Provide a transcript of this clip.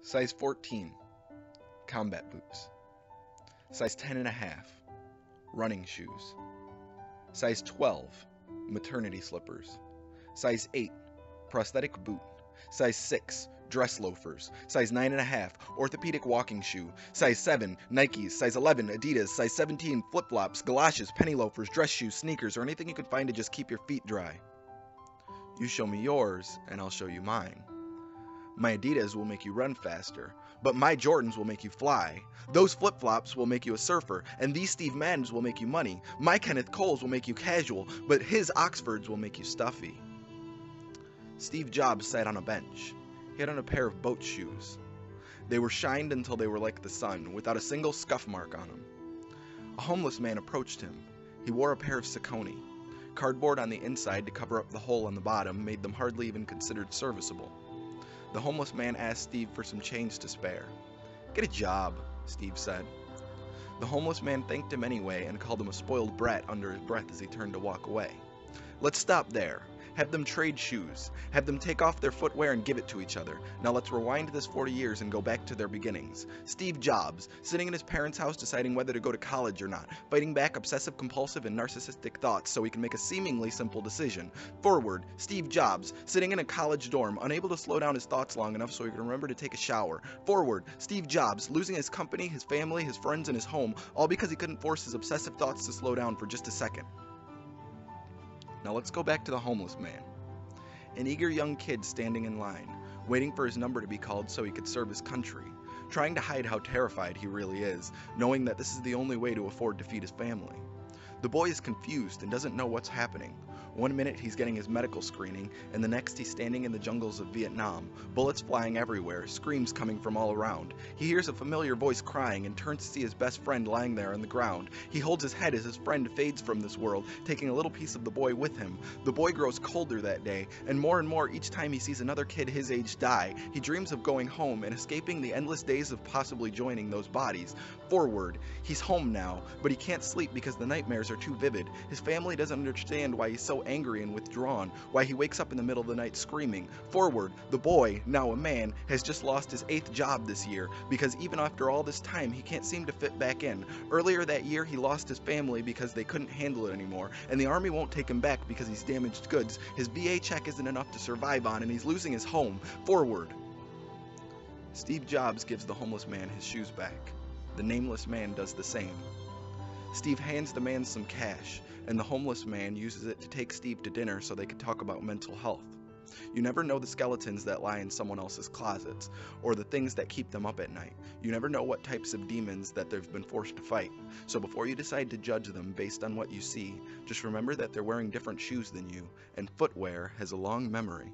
Size 14, combat boots. Size 10.5, running shoes. Size 12, maternity slippers. Size 8, prosthetic boot. Size 6, dress loafers. Size 9.5, orthopedic walking shoe. Size 7, Nikes. Size 11, Adidas. Size 17, flip-flops, galoshes, penny loafers, dress shoes, sneakers, or anything you could find to just keep your feet dry. You show me yours, and I'll show you mine. My Adidas will make you run faster, but my Jordans will make you fly. Those flip-flops will make you a surfer, and these Steve Maddens will make you money. My Kenneth Coles will make you casual, but his Oxfords will make you stuffy. Steve Jobs sat on a bench. He had on a pair of boat shoes. They were shined until they were like the sun, without a single scuff mark on them. A homeless man approached him. He wore a pair of Saucony. Cardboard on the inside to cover up the hole on the bottom made them hardly even considered serviceable. The homeless man asked Steve for some change to spare. "Get a job," Steve said. The homeless man thanked him anyway and called him a spoiled brat under his breath as he turned to walk away. "Let's stop there. Have them trade shoes. Have them take off their footwear and give it to each other. Now let's rewind this 40 years and go back to their beginnings. Steve Jobs, sitting in his parents' house deciding whether to go to college or not, fighting back obsessive compulsive and narcissistic thoughts so he can make a seemingly simple decision. Forward, Steve Jobs, sitting in a college dorm, unable to slow down his thoughts long enough so he could remember to take a shower. Forward, Steve Jobs, losing his company, his family, his friends, and his home, all because he couldn't force his obsessive thoughts to slow down for just a second." Now let's go back to the homeless man. An eager young kid standing in line, waiting for his number to be called so he could serve his country, trying to hide how terrified he really is, knowing that this is the only way to afford to feed his family. The boy is confused and doesn't know what's happening. One minute he's getting his medical screening, and the next he's standing in the jungles of Vietnam, bullets flying everywhere, screams coming from all around. He hears a familiar voice crying and turns to see his best friend lying there on the ground. He holds his head as his friend fades from this world, taking a little piece of the boy with him. The boy grows colder that day, and more each time he sees another kid his age die. He dreams of going home and escaping the endless days of possibly joining those bodies. Forward, he's home now, but he can't sleep because the nightmares are too vivid. His family doesn't understand why he's so angry and withdrawn, why he wakes up in the middle of the night screaming. Forward, the boy, now a man, has just lost his 8th job this year, because even after all this time, he can't seem to fit back in. Earlier that year, he lost his family because they couldn't handle it anymore, and the army won't take him back because he's damaged goods. His VA check isn't enough to survive on, and he's losing his home. Forward. Steve Jobs gives the homeless man his shoes back. The nameless man does the same. Steve hands the man some cash, and the homeless man uses it to take Steve to dinner so they could talk about mental health. You never know the skeletons that lie in someone else's closets, or the things that keep them up at night. You never know what types of demons that they've been forced to fight. So before you decide to judge them based on what you see, just remember that they're wearing different shoes than you, and footwear has a long memory.